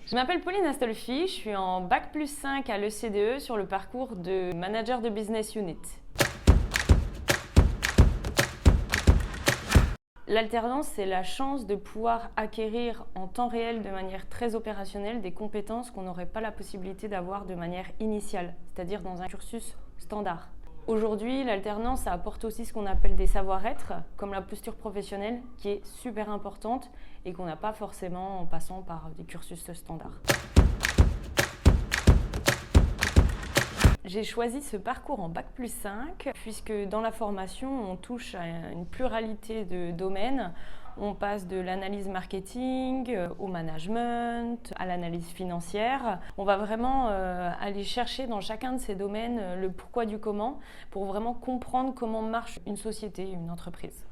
Je m'appelle Pauline Astolfi, je suis en Bac+5 à l'ECDE sur le parcours de Manager de Business Unit. L'alternance, c'est la chance de pouvoir acquérir en temps réel, de manière très opérationnelle, des compétences qu'on n'aurait pas la possibilité d'avoir de manière initiale, c'est-à-dire dans un cursus standard. Aujourd'hui, l'alternance, ça apporte aussi ce qu'on appelle des savoir-être, comme la posture professionnelle, qui est super importante et qu'on n'a pas forcément en passant par des cursus standards. J'ai choisi ce parcours en Bac+5 puisque dans la formation, on touche à une pluralité de domaines. On passe de l'analyse marketing au management, à l'analyse financière. On va vraiment aller chercher dans chacun de ces domaines le pourquoi du comment pour vraiment comprendre comment marche une société, une entreprise.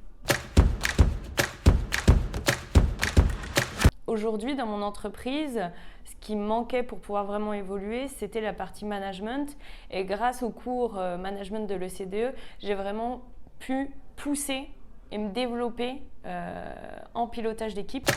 Aujourd'hui, dans mon entreprise, ce qui me manquait pour pouvoir vraiment évoluer, c'était la partie management. Et grâce au cours management de l'ECDE, j'ai vraiment pu pousser et me développer en pilotage d'équipe.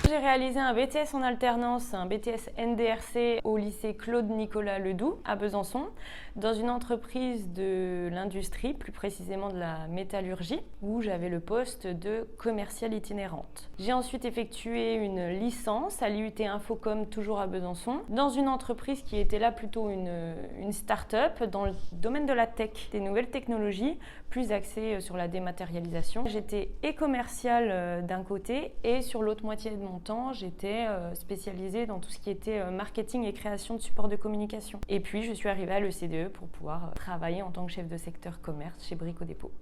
J'ai réalisé un BTS en alternance, un BTS NDRC au lycée Claude-Nicolas Ledoux à Besançon, dans une entreprise de l'industrie, plus précisément de la métallurgie, où j'avais le poste de commerciale itinérante. J'ai ensuite effectué une licence à l'IUT Infocom, toujours à Besançon, dans une entreprise qui était là plutôt une start-up dans le domaine de la tech, des nouvelles technologies, plus axée sur la dématérialisation. J'étais et commerciale d'un côté et sur l'autre moitié de mon temps, j'étais spécialisée dans tout ce qui était marketing et création de supports de communication. Et puis, je suis arrivée à l'ECDE pour pouvoir travailler en tant que chef de secteur commerce chez Brico Dépôt.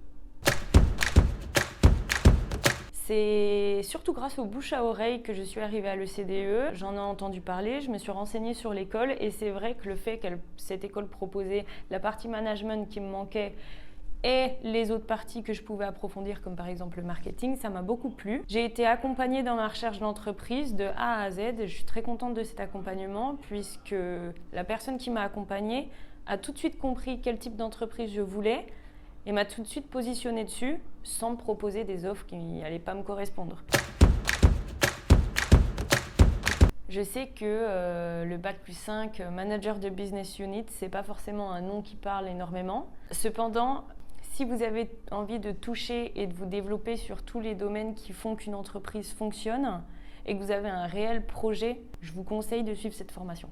C'est surtout grâce au bouche à oreille que je suis arrivée à l'ECDE. J'en ai entendu parler, je me suis renseignée sur l'école et c'est vrai que le fait que cette école proposait la partie management qui me manquait et les autres parties que je pouvais approfondir, comme par exemple le marketing, ça m'a beaucoup plu. J'ai été accompagnée dans ma recherche d'entreprise de A à Z. Je suis très contente de cet accompagnement puisque la personne qui m'a accompagnée a tout de suite compris quel type d'entreprise je voulais et m'a tout de suite positionnée dessus sans me proposer des offres qui n'allaient pas me correspondre. Je sais que le Bac+5 Manager de Business Unit, c'est pas forcément un nom qui parle énormément. Cependant, si vous avez envie de toucher et de vous développer sur tous les domaines qui font qu'une entreprise fonctionne et que vous avez un réel projet, je vous conseille de suivre cette formation.